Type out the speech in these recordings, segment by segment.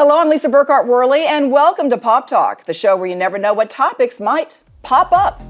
Hello, I'm Lisa Burkhart Worley, and welcome to Pop Talk, the show where you never know what topics might pop up.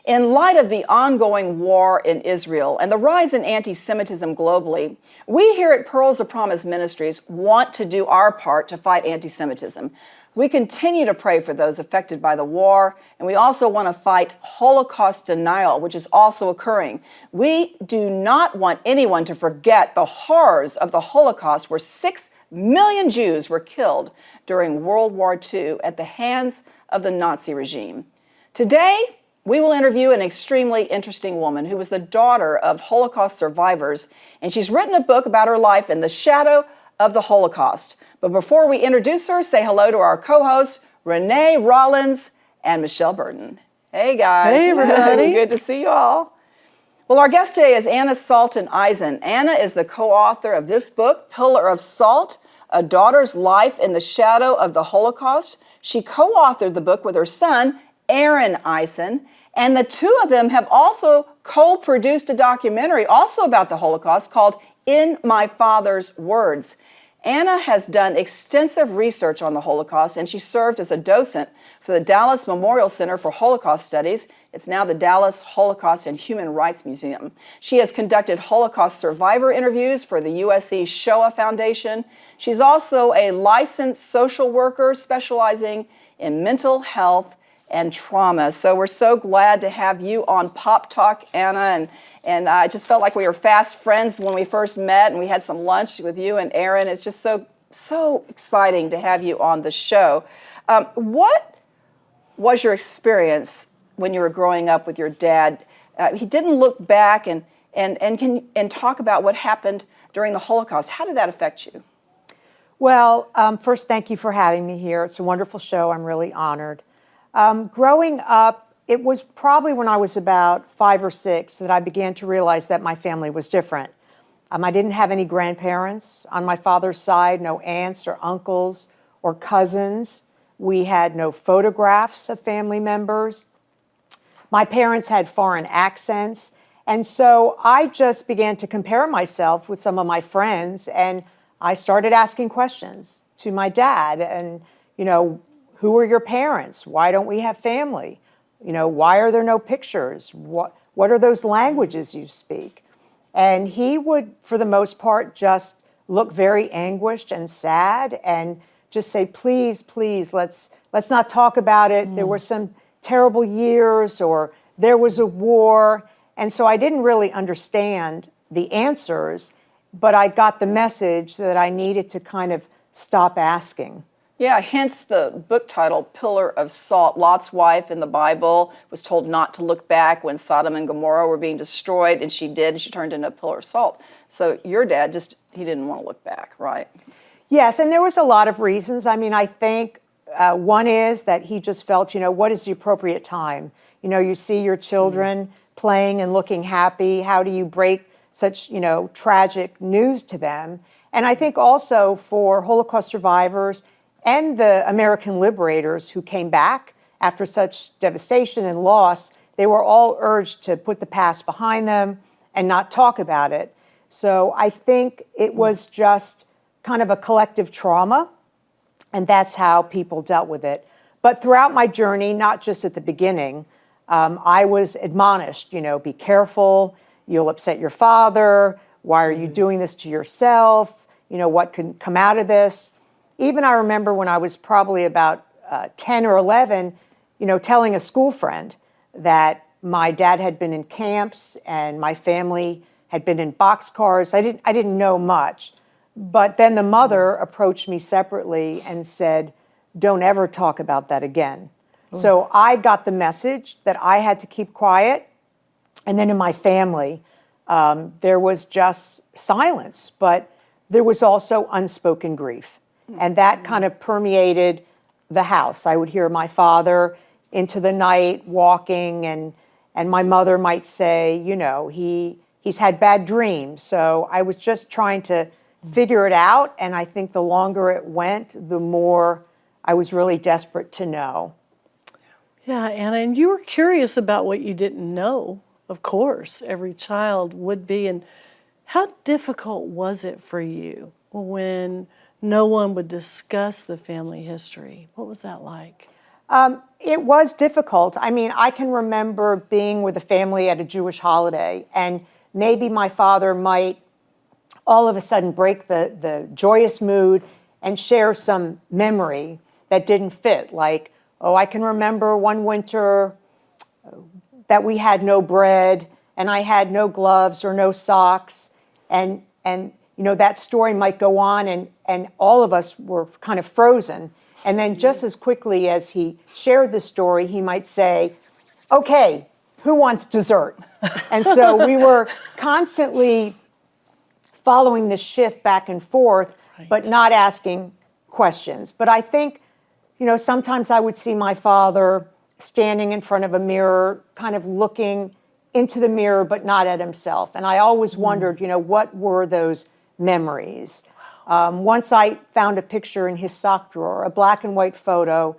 In light of the ongoing war in Israel and the rise in anti-Semitism globally, we here at Pearls of Promise Ministries want to do our part to fight anti-Semitism. We continue to pray for those affected by the war, and we also want to fight Holocaust denial, which is also occurring. We do not want anyone to forget the horrors of the Holocaust, where 6 million Jews were killed during World War II at the hands of the Nazi regime. Today, we will interview an extremely interesting woman who was the daughter of Holocaust survivors, and she's written a book about her life in the shadow of the Holocaust. But before we introduce her, say hello to our co-hosts, Renee Rollins and Michelle Burton. Hey, guys. Hey, everybody. Good to see you all. Well, our guest today is Anna Salton Eisen. Anna is the co-author of this book, Pillar of Salt, A Daughter's Life in the Shadow of the Holocaust. She co-authored the book with her son, Aaron Eisen, and the two of them have also co-produced a documentary also about the Holocaust called In My Father's Words. Anna has done extensive research on the Holocaust, and she served as a docent for the Dallas Memorial Center for Holocaust Studies. It's now the Dallas Holocaust and Human Rights Museum. She has conducted Holocaust survivor interviews for the USC Shoah Foundation. She's also a licensed social worker specializing in mental health and trauma. So we're so glad to have you on Pop Talk, Anna, and I just felt like we were fast friends when we first met, and we had some lunch with you and Aaron. It's just so exciting to have you on the show. What was your experience when you were growing up with your dad? He didn't look back and talk about what happened during the Holocaust. How did that affect you? Well, first, thank you for having me here. It's a wonderful show. I'm really honored. Growing up, it was probably when I was about 5 or 6 that I began to realize that my family was different. I didn't have any grandparents on my father's side, no aunts or uncles or cousins. We had no photographs of family members. My parents had foreign accents. And so I just began to compare myself with some of my friends, and I started asking questions to my dad. And, who are your parents? Why don't we have family? Why are there no pictures? What are those languages you speak? And he would, for the most part, just look very anguished and sad and just say, please, let's not talk about it. There were some terrible years, or there was a war. And so I didn't really understand the answers, but I got the message that I needed to kind of stop asking. Yeah, hence the book title, Pillar of Salt. Lot's wife in the Bible was told not to look back when Sodom and Gomorrah were being destroyed, and she did, and she turned into a pillar of salt. So your dad he didn't want to look back, right? Yes, and there was a lot of reasons. I think one is that he just felt, what is the appropriate time? You see your children playing and looking happy. How do you break such, tragic news to them? And I think also for Holocaust survivors and the American liberators who came back after such devastation and loss, they were all urged to put the past behind them and not talk about it. So I think it was just kind of a collective trauma, and that's how people dealt with it. But throughout my journey, not just at the beginning, I was admonished, be careful, you'll upset your father, why are you doing this to yourself, what can come out of this? Even I remember when I was probably about 10 or 11, telling a school friend that my dad had been in camps and my family had been in boxcars. I didn't know much. But then the mother approached me separately and said, don't ever talk about that again. So I got the message that I had to keep quiet. And then in my family, there was just silence, but there was also unspoken grief. And that kind of permeated the house. I would hear my father into the night walking, and my mother might say, he's had bad dreams. So I was just trying to figure it out. And I think the longer it went, the more I was really desperate to know. Yeah, Anna, and you were curious about what you didn't know. Of course, every child would be. And how difficult was it for you when no one would discuss the family history? What was that like? It was difficult. I mean, I can remember being with a family at a Jewish holiday, and maybe my father might all of a sudden break the joyous mood and share some memory that didn't fit. Like, oh, I can remember one winter that we had no bread and I had no gloves or no socks. And that story might go on, and all of us were kind of frozen. And then just as quickly as he shared the story, he might say, okay, who wants dessert? And so we were constantly following this shift back and forth, but not asking questions. But I think, sometimes I would see my father standing in front of a mirror, kind of looking into the mirror, but not at himself. And I always wondered, what were those memories? Once I found a picture in his sock drawer, a black and white photo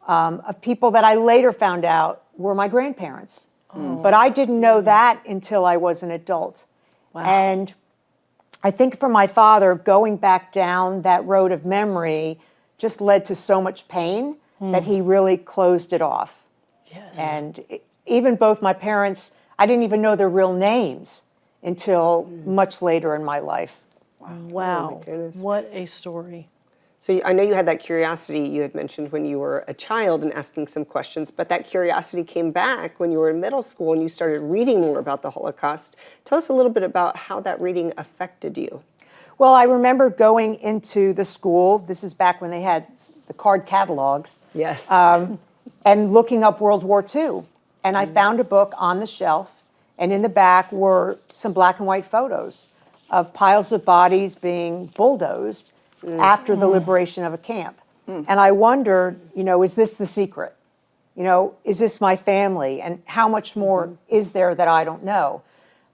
of people that I later found out were my grandparents. But I didn't know that until I was an adult. Wow. And I think for my father, going back down that road of memory just led to so much pain that he really closed it off. Yes. And even both my parents, I didn't even know their real names until much later in my life. Wow. Oh my goodness. What a story. So I know you had that curiosity you had mentioned when you were a child and asking some questions, but that curiosity came back when you were in middle school and you started reading more about the Holocaust. Tell us a little bit about how that reading affected you. Well, I remember going into the school, this is back when they had the card catalogs, Yes. and looking up World War II. And I found a book on the shelf, and in the back were some black and white photos of piles of bodies being bulldozed after the liberation of a camp. And I wondered, is this the secret? Is this my family? And how much more is there that I don't know?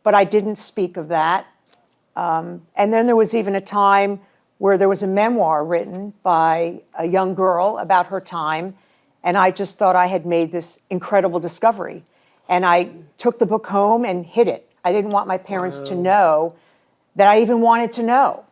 But I didn't speak of that. And then there was even a time where there was a memoir written by a young girl about her time, and I just thought I had made this incredible discovery. And I took the book home and hid it. I didn't want my parents to know that I even wanted to know.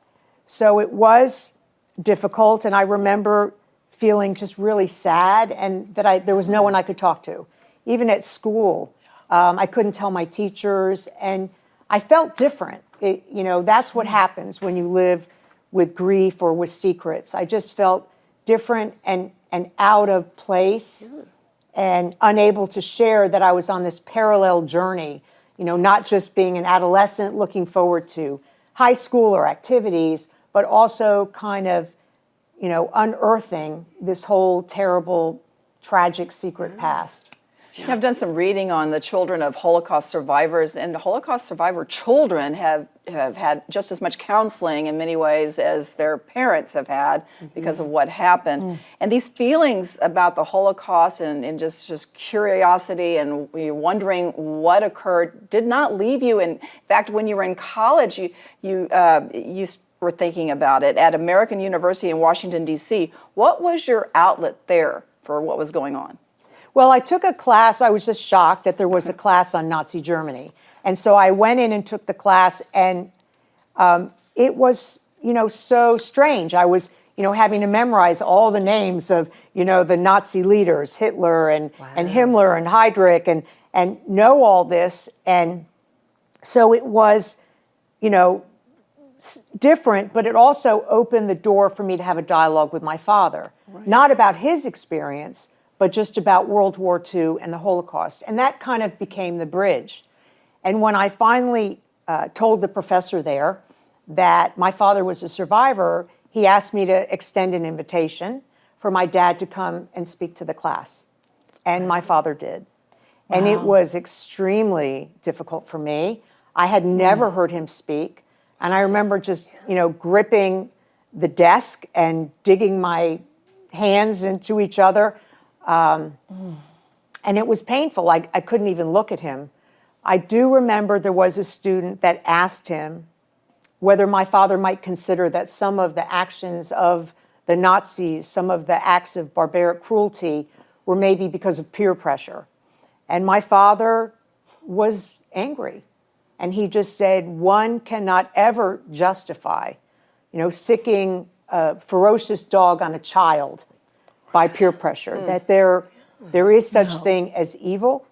So it was difficult, and I remember feeling just really sad, and that there was no one I could talk to. Even at school, I couldn't tell my teachers, and I felt different. That's what happens when you live with grief or with secrets. I just felt different and out of place and unable to share that I was on this parallel journey, not just being an adolescent looking forward to high school or activities, but also kind of, unearthing this whole terrible, tragic secret past. I've done some reading on the children of Holocaust survivors, and Holocaust survivor children have had just as much counseling in many ways as their parents have had because of what happened. And these feelings about the Holocaust and just curiosity and wondering what occurred did not leave you. In fact, when you were in college, you were thinking about it at American University in Washington, D.C. What was your outlet there for what was going on? Well, I took a class. I was just shocked that there was a class on Nazi Germany. And so I went in and took the class, and it was, so strange. I was, having to memorize all the names of, the Nazi leaders, Hitler and Himmler and Heydrich, and know all this. And so it was, different, but it also opened the door for me to have a dialogue with my father, not about his experience, but just about World War II and the Holocaust. And that kind of became the bridge. And when I finally told the professor there that my father was a survivor, he asked me to extend an invitation for my dad to come and speak to the class. And my father did. And it was extremely difficult for me. I had never heard him speak. And I remember just, gripping the desk and digging my hands into each other. And it was painful. I couldn't even look at him. I do remember there was a student that asked him whether my father might consider that some of the actions of the Nazis, some of the acts of barbaric cruelty were maybe because of peer pressure. And my father was angry. And he just said, one cannot ever justify, sicking a ferocious dog on a child by peer pressure, that there is such thing as evil,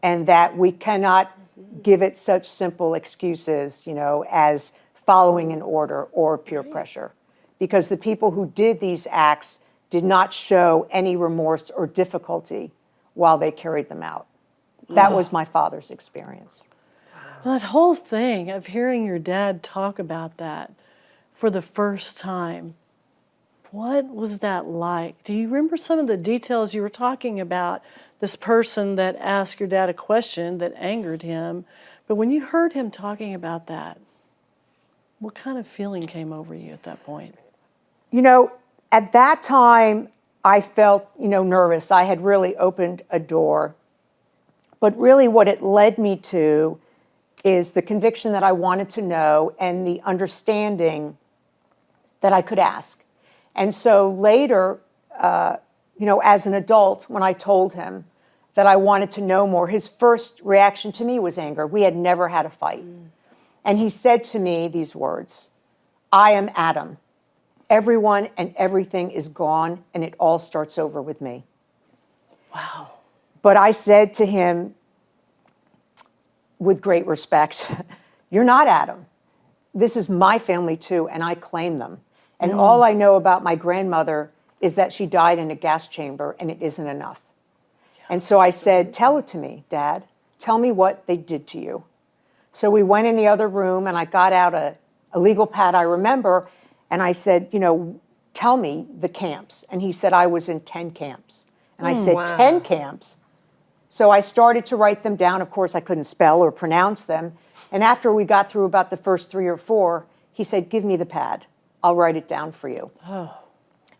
and that we cannot give it such simple excuses, as following an order or peer pressure. Because the people who did these acts did not show any remorse or difficulty while they carried them out. That was my father's experience. That whole thing of hearing your dad talk about that for the first time, what was that like? Do you remember some of the details? You were talking about this person that asked your dad a question that angered him, but when you heard him talking about that, what kind of feeling came over you at that point? At that time, I felt, nervous. I had really opened a door. But really what it led me to is the conviction that I wanted to know and the understanding that I could ask. And so later, as an adult, when I told him that I wanted to know more, his first reaction to me was anger. We had never had a fight. And he said to me these words, "I am Adam. Everyone and everything is gone, and it all starts over with me." Wow. But I said to him, with great respect, "You're not Adam. This is my family too, and I claim them. And all I know about my grandmother is that she died in a gas chamber, and it isn't enough." And so I said, "Tell it to me, Dad. Tell me what they did to you." So we went in the other room, and I got out a legal pad, I remember, and I said, "Tell me the camps." And he said, "I was in 10 camps. And I said, Wow. 10 camps? So I started to write them down. Of course, I couldn't spell or pronounce them. And after we got through about the first 3 or 4, he said, "Give me the pad. I'll write it down for you." Oh.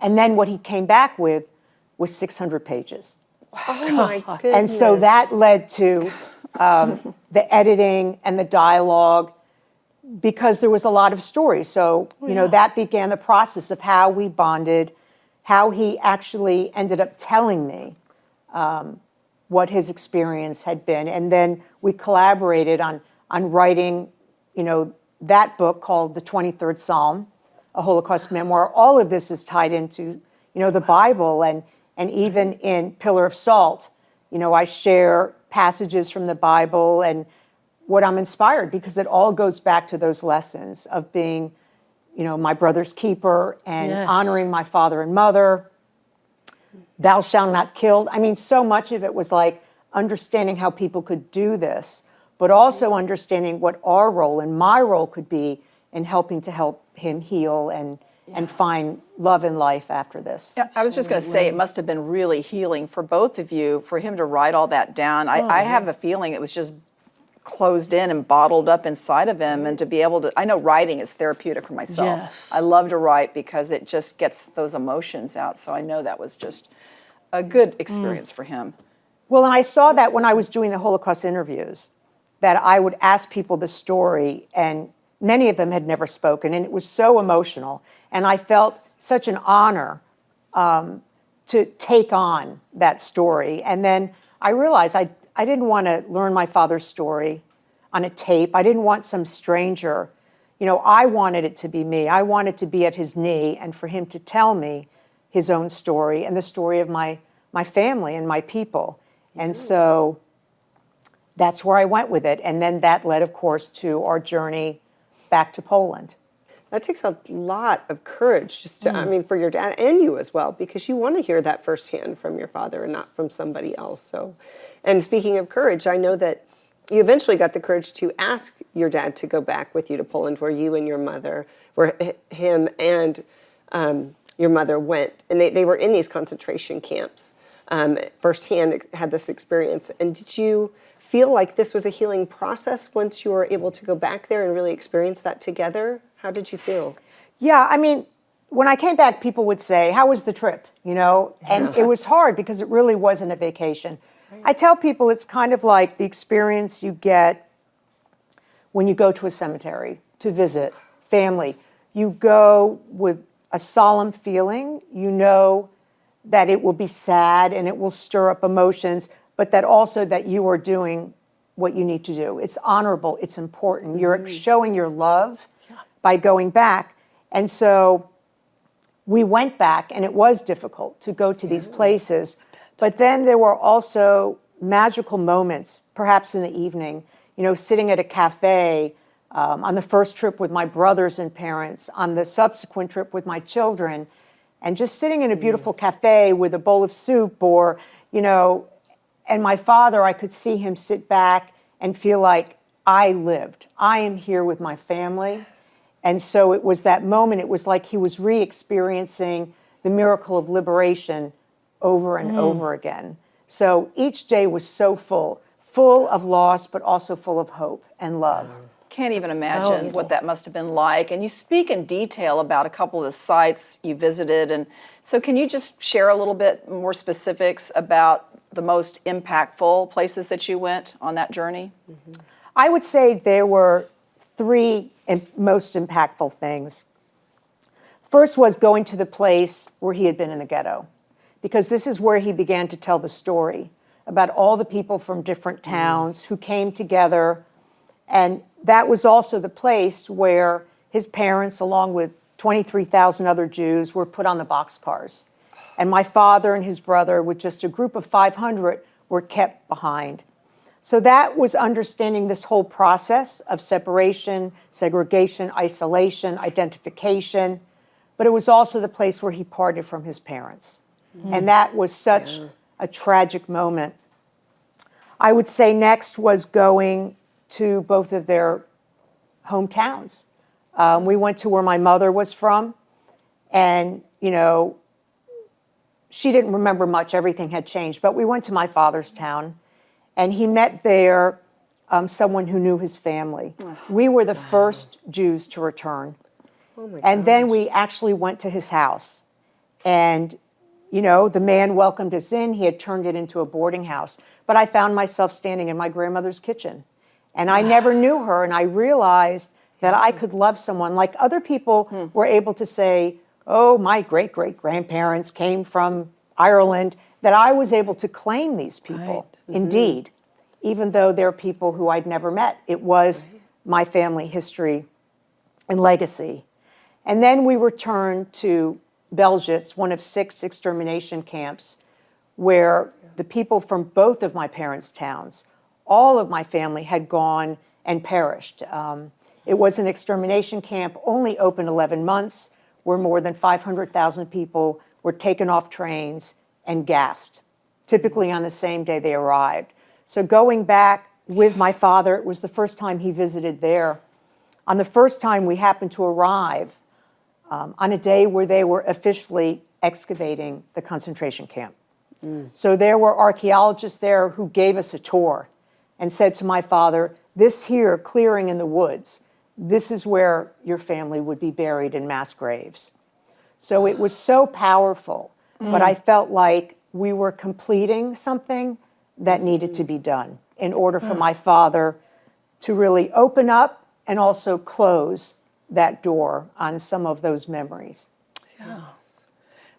And then what he came back with was 600 pages. Oh my goodness. And so that led to the editing and the dialogue, because there was a lot of stories. So, that began the process of how we bonded, how he actually ended up telling me what his experience had been. And then we collaborated on writing, that book called The 23rd Psalm, a Holocaust memoir. All of this is tied into, the Bible, and even in Pillar of Salt, I share passages from the Bible and what I'm inspired, because it all goes back to those lessons of being, my brother's keeper and Yes. honoring my father and mother. Thou shalt not kill. I mean, so much of it was like understanding how people could do this, but also understanding what our role and my role could be in helping to help him heal and find love in life after this. Yeah, I was just going to say, it must have been really healing for both of you, for him to write all that down. I have a feeling it was just closed in and bottled up inside of him, and to be able to, I know writing is therapeutic for myself. Yes. I love to write because it just gets those emotions out. So I know that was just a good experience for him. Well, and I saw that when I was doing the Holocaust interviews, that I would ask people the story, and many of them had never spoken, and it was so emotional. And I felt such an honor to take on that story. And then I realized I didn't want to learn my father's story on a tape. I didn't want some stranger. I wanted it to be me. I wanted to be at his knee and for him to tell me his own story and the story of my family and my people. And so that's where I went with it. And then that led, of course, to our journey back to Poland. That takes a lot of courage just to, for your dad and you as well, because you want to hear that firsthand from your father and not from somebody else. So, and speaking of courage, I know that you eventually got the courage to ask your dad to go back with you to Poland, where you and your mother, where him and your mother went. And they were in these concentration camps, firsthand had this experience. And did you feel like this was a healing process once you were able to go back there and really experience that together? How did you feel? Yeah, when I came back, people would say, "How was the trip?" And it was hard because it really wasn't a vacation. Right. I tell people it's kind of like the experience you get when you go to a cemetery to visit family. You go with a solemn feeling. You know that it will be sad and it will stir up emotions, but that also that you are doing what you need to do. It's honorable, it's important. You're showing your love by going back. And so we went back, and it was difficult to go to these places, but then there were also magical moments, perhaps in the evening, you know, sitting at a cafe, on the first trip with my brothers and parents, on the subsequent trip with my children, and just sitting in a beautiful cafe with a bowl of soup or, you know, and my father, I could see him sit back and feel like I lived. I am here with my family. And so it was that moment, it was like he was re-experiencing the miracle of liberation over and over again. So each day was so full of loss, but also full of hope and love. Can't even imagine what that must have been like. And you speak in detail about a couple of the sites you visited. And so can you just share a little bit more specifics about the most impactful places that you went on that journey? I would say there were three most impactful things. First was going to the place where he had been in the ghetto, because this is where he began to tell the story about all the people from different towns who came together. And that was also the place where his parents, along with 23,000 other Jews, were put on the boxcars. And my father and his brother, with just a group of 500, were kept behind. So that was understanding this whole process of separation, segregation, isolation, identification. But it was also the place where he parted from his parents. And that was such a tragic moment. I would say next was going to both of their hometowns. We went to where my mother was from, and, you know, she didn't remember much, everything had changed, but we went to my father's town, and he met there someone who knew his family. We were the first Jews to return. And then we actually went to his house, and, you know, the man welcomed us in. He had turned it into a boarding house, but I found myself standing in my grandmother's kitchen. And I never knew her, and I realized that I could love someone. Like other people were able to say, oh, my great-great-grandparents came from Ireland, that I was able to claim these people, indeed, even though they're people who I'd never met. It was my family history and legacy. And then we returned to Belzhytz, one of 6 extermination camps, where the people from both of my parents' towns, all of my family had gone and perished. It was an extermination camp, only open 11 months, where more than 500,000 people were taken off trains and gassed, typically on the same day they arrived. So going back with my father, it was the first time he visited there. On the first time we happened to arrive on a day where they were officially excavating the concentration camp. So there were archaeologists there who gave us a tour and said to my father, this here clearing in the woods, this is where your family would be buried in mass graves. So it was so powerful, but I felt like we were completing something that needed to be done in order for my father to really open up and also close that door on some of those memories. Yeah.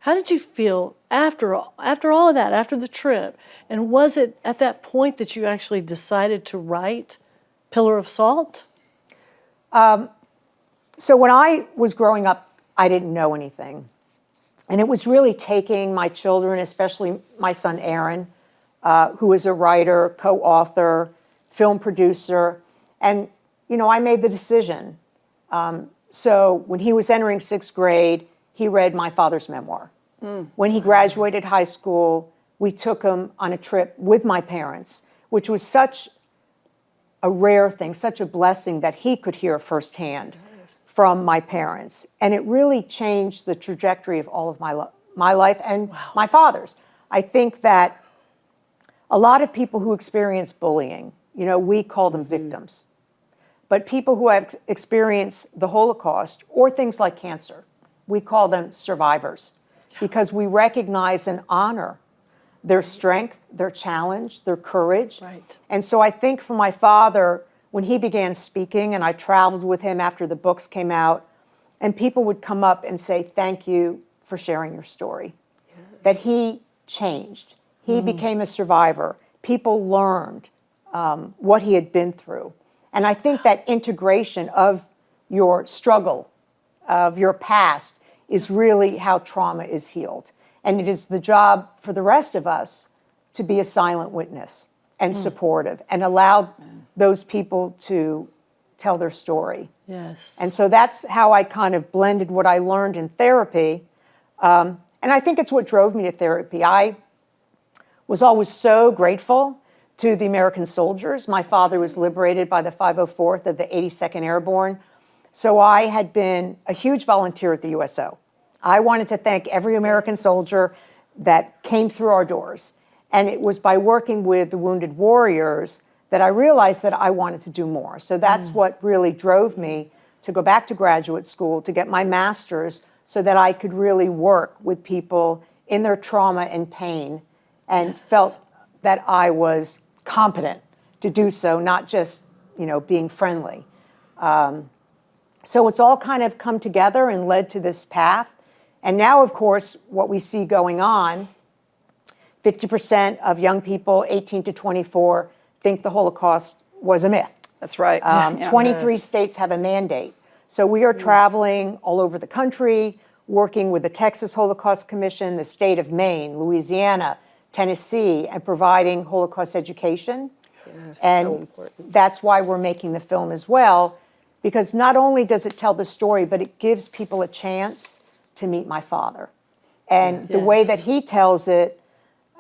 How did you feel after all of that, after the trip? And was it at that point that you actually decided to write Pillar of Salt? So when I was growing up, I didn't know anything. And it was really taking my children, especially my son Aaron, who is a writer, co-author, film producer. And, you know, I made the decision. So when he was entering 6th grade, he read my father's memoir. When he graduated high school, we took him on a trip with my parents, which was such a rare thing, such a blessing that he could hear firsthand from my parents. And it really changed the trajectory of all of my life and my father's. I think that a lot of people who experience bullying, you know, we call them victims. But people who have experienced the Holocaust or things like cancer, we call them survivors, because we recognize and honor their strength, their challenge, their courage. Right. And so I think for my father, when he began speaking, and I traveled with him after the books came out, and people would come up and say, thank you for sharing your story. That he changed. He became a survivor. People learned what he had been through. And I think that integration of your struggle, of your past, is really how trauma is healed. And it is the job for the rest of us to be a silent witness and supportive and allow those people to tell their story. Yes. And so that's how I kind of blended what I learned in therapy. And I think it's what drove me to therapy. I was always so grateful to the American soldiers. My father was liberated by the 504th of the 82nd Airborne. So I had been a huge volunteer at the USO. I wanted to thank every American soldier that came through our doors. And it was by working with the Wounded Warriors that I realized that I wanted to do more. So that's what really drove me to go back to graduate school, to get my master's, so that I could really work with people in their trauma and pain, and felt that I was competent to do so, not just, being friendly. So it's all kind of come together and led to this path. And now, of course, what we see going on, 50% of young people 18 to 24 think the Holocaust was a myth. That's right. 23 states have a mandate. So we are traveling all over the country, working with the Texas Holocaust Commission, the state of Maine, Louisiana, Tennessee, and providing Holocaust education. Yes, And so important. that's why we're making the film as well, because not only does it tell the story, but it gives people a chance to meet my father. And the way that he tells it,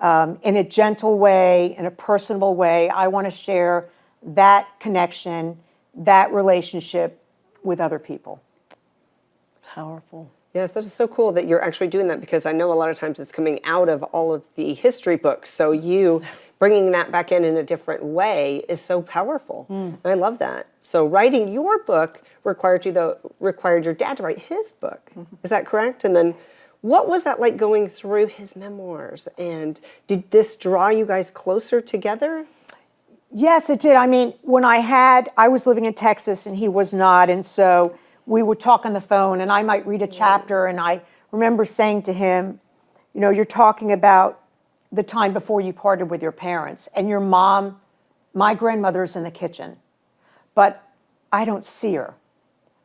in a gentle way, in a personable way, I want to share that connection, that relationship with other people. Powerful. Yes, that is so cool that you're actually doing that, because I know a lot of times it's coming out of all of the history books. So you bringing that back in a different way is so powerful. And I love that. So writing your book required your dad to write his book. Is that correct? And then what was that like going through his memoirs? And did this draw you guys closer together? Yes, it did. I mean, when I was living in Texas and he was not, and so we would talk on the phone and I might read a chapter, and I remember saying to him, you're talking about the time before you parted with your parents, and your mom, my grandmother's in the kitchen, but I don't see her.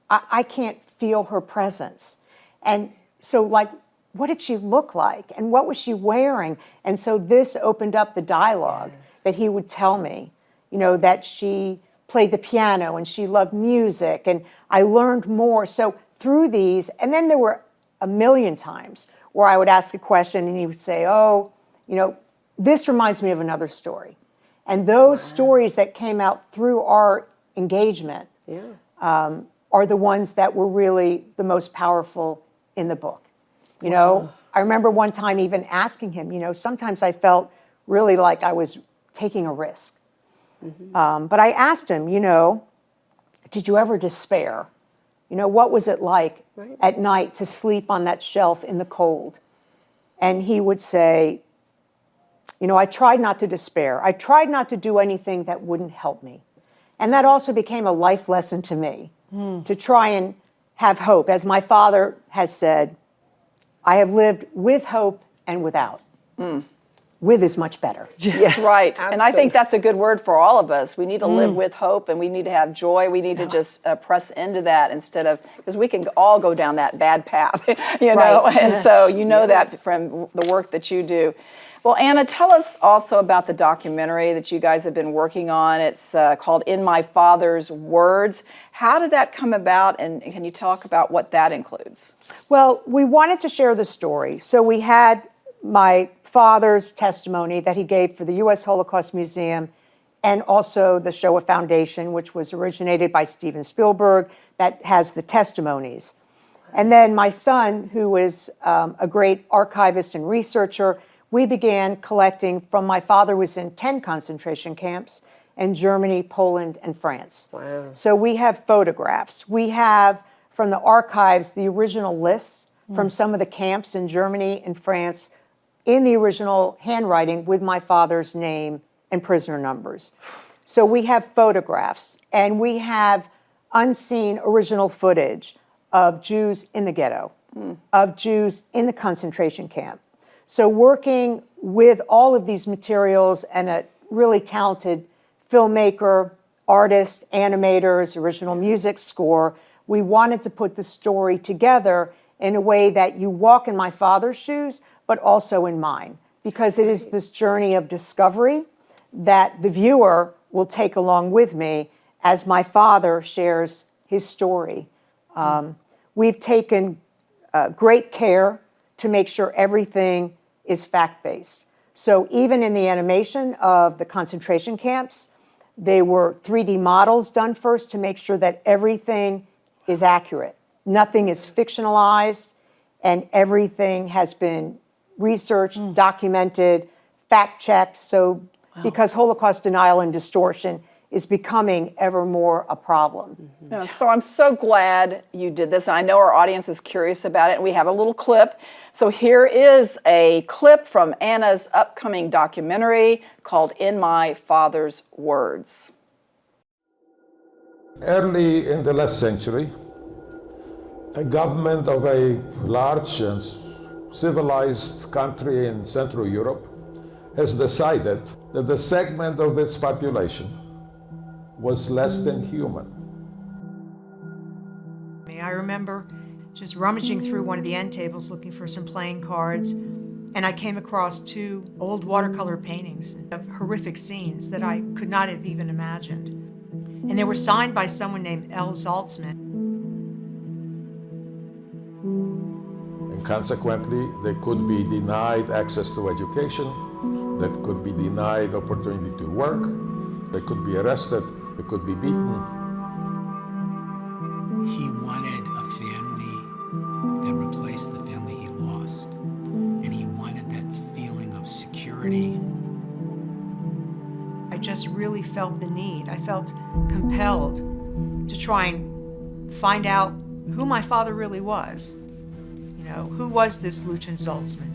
I can't feel her presence. And so, what did she look like? And what was she wearing? And so this opened up the dialogue that he would tell me, that she played the piano and she loved music, and I learned more. So through these, and then there were a million times where I would ask a question and he would say, this reminds me of another story. And those stories that came out through our engagement are the ones that were really the most powerful in the book. I remember one time even asking him, sometimes I felt really like I was taking a risk. But I asked him, did you ever despair? What was it like at night to sleep on that shelf in the cold? And he would say, I tried not to despair. I tried not to do anything that wouldn't help me. And that also became a life lesson to me, to try and have hope. As my father has said, I have lived with hope and without. With is much better. Yes, right. Absolutely. And I think that's a good word for all of us. We need to live with hope, and we need to have joy. We need to just press into that instead of, because we can all go down that bad path, know. Right. And so that from the work that you do. Well, Anna, tell us also about the documentary that you guys have been working on. It's called In My Father's Words. How did that come about, and can you talk about what that includes? Well, we wanted to share the story. So we had my father's testimony that he gave for the U.S. Holocaust Museum, and also the Shoah Foundation, which was originated by Steven Spielberg, that has the testimonies. And then my son, who is a great archivist and researcher, we began collecting from, my father was in 10 concentration camps in Germany, Poland, and France. Wow. So we have photographs. We have from the archives the original lists from some of the camps in Germany and France in the original handwriting with my father's name and prisoner numbers. So we have photographs, and we have unseen original footage of Jews in the ghetto, of Jews in the concentration camp. So working with all of these materials and a really talented filmmaker, artist, animators, original music score, we wanted to put the story together in a way that you walk in my father's shoes, but also in mine, because it is this journey of discovery that the viewer will take along with me as my father shares his story. We've taken great care to make sure everything is fact-based. So even in the animation of the concentration camps, they were 3D models done first to make sure that everything is accurate. Nothing is fictionalized, and everything has been researched, documented, fact-checked. So because Holocaust denial and distortion is becoming ever more a problem. Yeah, so I'm so glad you did this. I know our audience is curious about it, and we have a little clip. So here is a clip from Anna's upcoming documentary called In My Father's Words. Early in the last century, a government of a large and civilized country in Central Europe has decided that the segment of its population was less than human. I remember just rummaging through one of the end tables looking for some playing cards, and I came across 2 old watercolor paintings of horrific scenes that I could not have even imagined. And they were signed by someone named L. Zaltzman. And consequently, they could be denied access to education, they could be denied opportunity to work, they could be arrested, they could be beaten. He wanted a family that replaced the family he lost. And he wanted that feeling of security. I just really felt the need. I felt compelled to try and find out who my father really was. You know, who was this Lucian Zaltzman?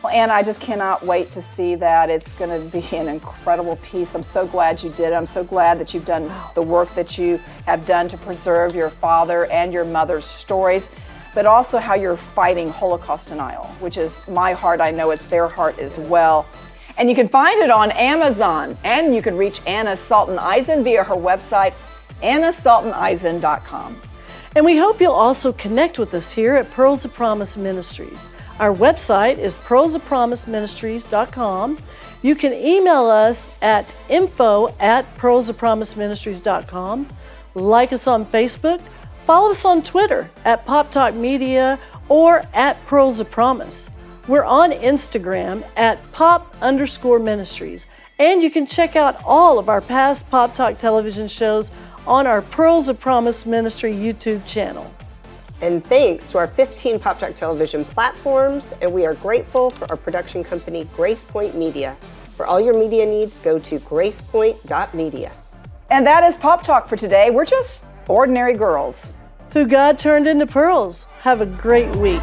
Well, Anna, I just cannot wait to see that. It's going to be an incredible piece. I'm so glad you did it. I'm so glad that you've done the work that you have done to preserve your father and your mother's stories, but also how you're fighting Holocaust denial, which is my heart. I know it's their heart as well. And you can find it on Amazon, and you can reach Anna Salton-Eisen via her website, annasaltoneisen.com. And we hope you'll also connect with us here at Pearls of Promise Ministries. Our website is pearlsofpromiseministries.com. You can email us at info@pearlsofpromiseministries.com. Like us on Facebook. Follow us on Twitter at Pop Talk Media or at Pearls of Promise. We're on Instagram at pop_ministries. And you can check out all of our past Pop Talk television shows on our Pearls of Promise Ministry YouTube channel. And thanks to our 15 Pop Talk television platforms, and we are grateful for our production company, GracePoint Media. For all your media needs, go to gracepoint.media. And that is Pop Talk for today. We're just ordinary girls Who God turned into pearls. Have a great week.